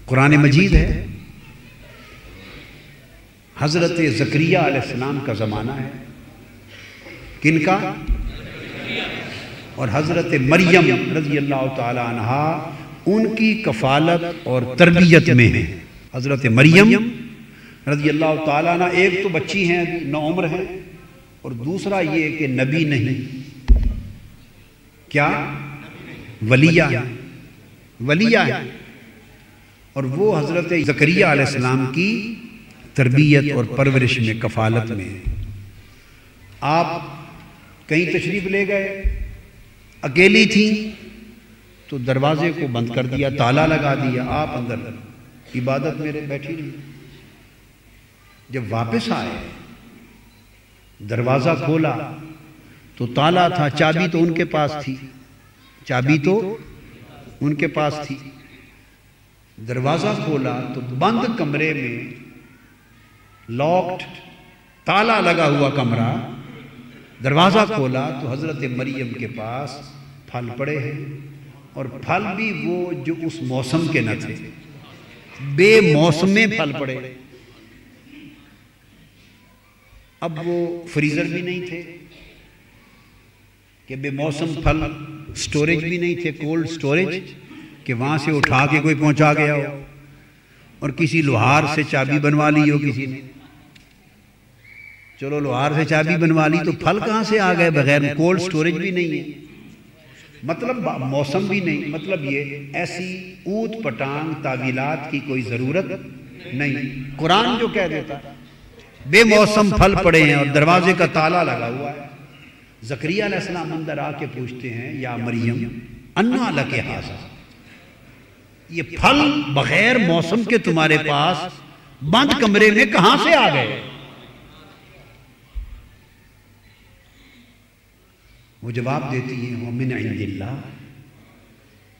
قرآن مجید ہے، حضرت زکریا علیہ السلام کا زمانہ ہے، کن کا؟ اور حضرت مریم رضی اللہ تعالی عنہا ان کی کفالت اور تربیت میں ہیں۔ حضرت مریم رضی اللہ تعالیٰ عنہ ایک تو بچی ہیں، نوعمر ہیں، اور دوسرا یہ کہ نبی نہیں، کیا؟ ولیہ ہے، ولیہ ہے، اور وہ حضرت زکریا علیہ السلام کی تربیت اور پرورش میں کفالت میں ہیں۔ آپ کہیں تشریف لے گئے، اکیلی تھیں تو دروازے کو بند کر دیا، تالا لگا دیا، آپ اندر عبادت میں بیٹھی رہی۔ جب واپس آئے دروازہ کھولا تو تالا تھا، چابی تو ان کے پاس تھی، چابی تو ان کے پاس تھی۔ دروازہ کھولا تو بند کمرے میں، لاکڈ، تالا لگا ہوا کمرہ، دروازہ کھولا تو حضرت مریم کے پاس پھل پڑے ہیں، اور پھل بھی وہ جو اس موسم کے نہ تھے، بے موسم میں پھل پڑے۔ اب وہ فریزر بھی نہیں تھے کہ بے موسم پھل، سٹوریج بھی نہیں تھے، کولڈ سٹوریج کہ وہاں سے اٹھا کے کوئی پہنچا گیا ہو، اور کسی لوہار سے چابی بنوا لی ہو کسی نے۔ چلو لوہار سے چابی بنوا لی تو پھل کہاں سے آ گئے بغیر؟ کولڈ سٹوریج بھی نہیں ہے، مطلب موسم بھی نہیں، مطلب یہ ایسی اوت پٹانگ تعویلات کی کوئی ضرورت نہیں۔ قرآن جو کہہ دیتا ہے بے موسم پھل پڑے ہیں اور دروازے کا تالا لگا ہوا ہے۔ زکریا علیہ السلام اندر آ کے پوچھتے ہیں، یا مریم انا لک ھذا، یہ پھل بغیر موسم کے تمہارے پاس بند کمرے میں کہاں سے آ گئے؟ وہ جواب دیتی ہیں، وَمِنْ عِنْدِ اللَّهِ،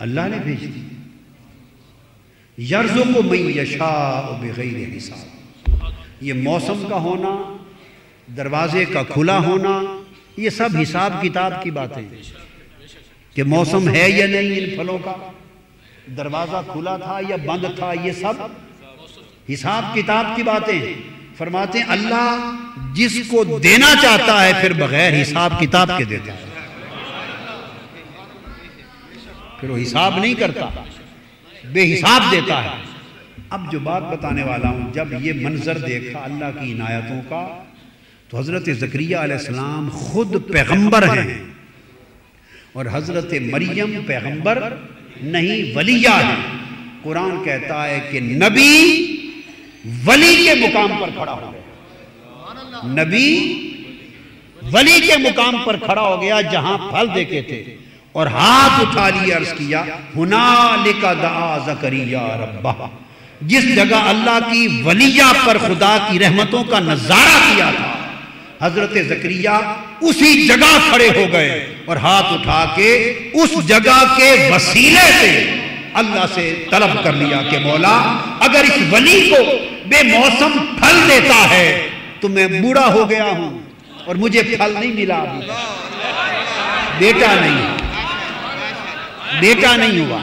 اللہ نے بھیج دی، یرزق من یشاء بغیر حساب۔ یہ موسم کا ہونا، دروازے کا کھلا ہونا، یہ سب حساب کتاب کی باتیں ہیں کہ موسم ہے یا نہیں ان پھلوں کا، دروازہ کھلا تھا یا بند تھا، یہ سب حساب کتاب کی باتیں ہیں۔ فرماتے ہیں اللہ جس کو دینا چاہتا ہے پھر بغیر حساب کتاب کے دیتا ہے، پھر وہ حساب نہیں کرتا، بے حساب دیتا ہے۔ اب جو بات بتانے والا ہوں، جب یہ منظر دیکھا اللہ کی عنایتوں کا تو حضرت زکریا علیہ السلام خود پیغمبر ہیں، اور حضرت مریم پیغمبر نہیں ولیہ ہے۔ قرآن کہتا ہے کہ نبی ولی کے مقام پر کھڑا ہو گیا، نبی ولی کے مقام پر کھڑا ہو گیا جہاں پھل دیکھے تھے، اور ہاتھ اٹھا لیا، عرض کیا ہنالک دعا زکریا ربہ، جس جگہ اللہ کی ولیہ پر خدا کی رحمتوں کا نظارہ کیا تھا، حضرت زکریا اسی جگہ کھڑے ہو گئے اور ہاتھ اٹھا کے اس جگہ کے وسیلے سے اللہ سے طلب کر لیا کہ مولا اگر اس ولی کو بے موسم پھل دیتا ہے تو میں بوڑھا ہو گیا ہوں اور مجھے پھل نہیں ملا، بیٹا نہیں ہوا،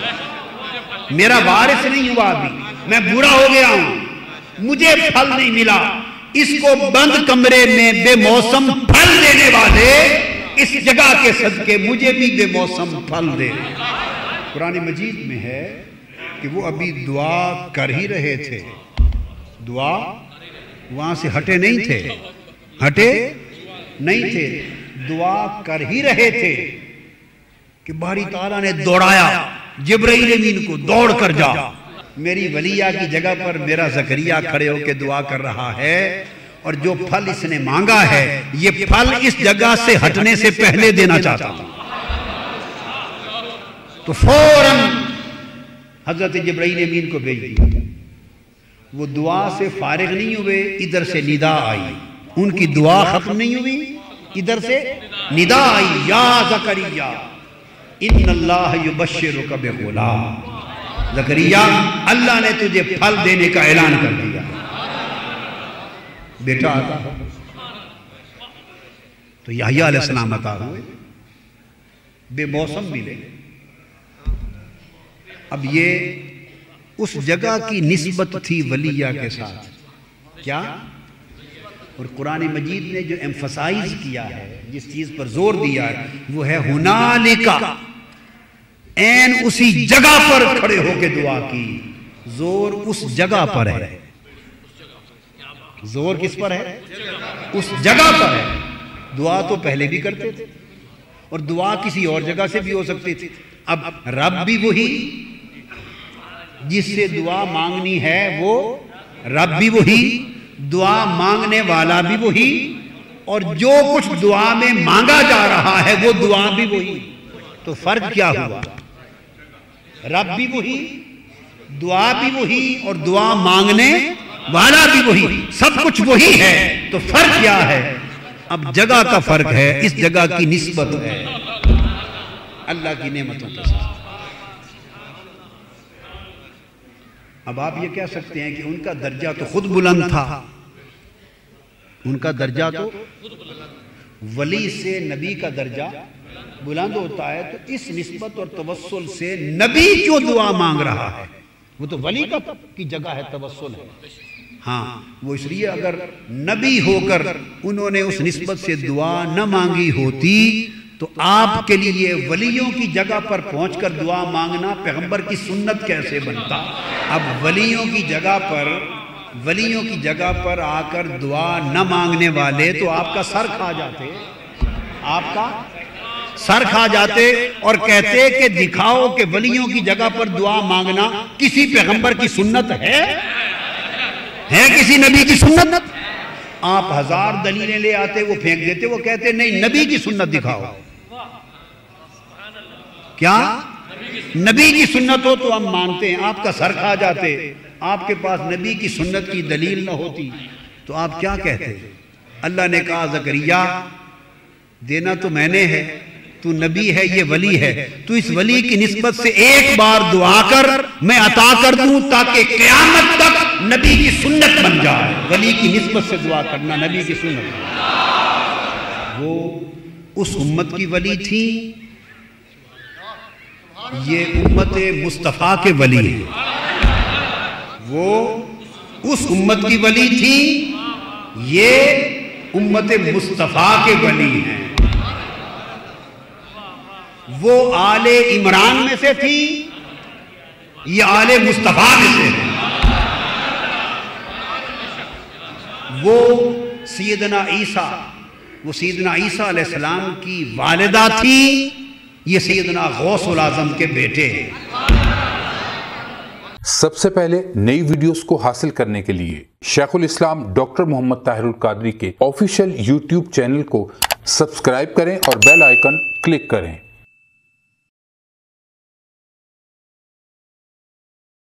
میرا وارث نہیں ہوا، ابھی میں بوڑھا ہو گیا ہوں، مجھے پھل نہیں ملا، اس کو بند کمرے میں بے موسم پھل دینے والے اس جگہ کے صدقے مجھے بھی بے موسم پھل دے۔ قرآن مجید میں ہے کہ وہ ابھی دعا کر ہی رہے تھے، دعا وہاں سے ہٹے نہیں تھے، دعا کر ہی رہے تھے کہ باری تعالیٰ نے دوڑایا جبرائیل امین کو، دوڑ کر جا، میری ولیہ کی جگہ پر میرا زکریا کھڑے ہو کے دعا کر رہا ہے، اور جو پھل اس نے مانگا ہے یہ پھل اس جگہ سے ہٹنے سے پہلے دینا چاہتا ہوں۔ تو فوراً حضرت جبرائیل امین کو بھیج دیا۔ وہ دعا سے فارغ نہیں ہوئے، ادھر سے ندا آئی، ان کی دعا ختم نہیں ہوئی، ادھر سے ندا آئی، یا زکریا ان اللہ یبشرک بغلام، زکریا اللہ نے تجھے پھل دینے کا اعلان کر دیا، بیٹا آتا ہے۔ تو یحییٰ علیہ السلام عطا ہوئے، بے موسم ملے۔ اب یہ اس جگہ کی نسبت تھی ولیہ کے ساتھ. کیا؟ اور قرآن مجید نے جو ایمفسائز کیا ہے، جس چیز پر زور دیا ہے، وہ ہے ہنالکا، این اسی جگہ پر کھڑے ہو کے دعا کی. زور اس جگہ پر ہے. زور کس پر ہے؟ اس جگہ پر ہے. دعا تو پہلے بھی کرتے تھے، اور دعا کسی اور جگہ سے بھی ہو سکتی تھی. اب رب بھی وہی، جس سے دعا مانگنی ہے وہ رب بھی وہی، دعا مانگنے والا بھی وہی، اور جو کچھ دعا میں مانگا جا رہا ہے وہ دعا بھی وہی. تو فرق کیا ہوا؟ رب بھی وہی، دعا بھی وہی، اور دعا مانگنے والا بھی وہی، سب کچھ وہی ہے. تو فرق کیا ہے؟ اب جگہ کا فرق ہے، اس جگہ کی نسبت ہے اللہ کی نعمتوں کے ساتھ. اب آپ یہ کہہ سکتے ہیں کہ ان کا درجہ تو خود بلند تھا، ان کا درجہ تو ولی سے نبی کا درجہ بلند ہوتا ہے، تو اس نسبت اور توسل سے نبی کیوں دعا مانگ رہا ہے؟ وہ تو ولی کی جگہ ہے، توسل ہے. ہاں، وہ اس لیے اگر نبی ہو کر انہوں نے اس نسبت سے دعا نہ مانگی ہوتی تو آپ کے لیے ولیوں کی جگہ پر پہنچ کر دعا مانگنا پیغمبر کی سنت کیسے بنتا؟ اب ولیوں کی جگہ پر آ کر دعا نہ مانگنے والے تو آپ کا سر کھا جاتے، آپ کا سر کھا جاتے اور کہتے کہ دکھاؤ کہ ولیوں کی جگہ پر دعا مانگنا کسی پیغمبر کی سنت ہے کسی نبی کی سنت؟ آپ ہزار دلیلیں لے آتے، وہ پھینک دیتے، وہ کہتے نہیں نبی کی سنت دکھاؤ. کیا؟ نبی کی سنت ہو تو ہم مانتے ہیں. آپ کا سر کھا جاتے، آپ کے پاس نبی کی سنت کی دلیل نہ ہوتی تو آپ کیا کہتے؟ اللہ نے کہا زکریا دینا تو میں نے ہے، تو نبی ہے، یہ ولی ہے، تو اس ولی کی نسبت سے ایک بار دعا کر میں عطا کر دوں تاکہ قیامت تک نبی کی سنت بن جائے. ولی کی نسبت سے دعا کرنا نبی کی سنت. وہ اس امت کی ولی تھی، یہ امت مصطفیٰ کے ولی ہیں. وہ اس امت کی ولی تھی، یہ امت مصطفیٰ کے ولی ہیں. وہ آل عمران میں سے تھی، یہ آل مصطفیٰ میں سے ہے. وہ سیدنا عیسیٰ علیہ السلام کی والدہ تھی، یہ سیدنا غوث العظم کے بیٹے ہیں. سب سے پہلے نئی ویڈیوز کو حاصل کرنے کے لیے شیخ الاسلام ڈاکٹر محمد طاہر القادری کے آفیشیل یوٹیوب چینل کو سبسکرائب کریں اور بیل آئیکن کلک کریں.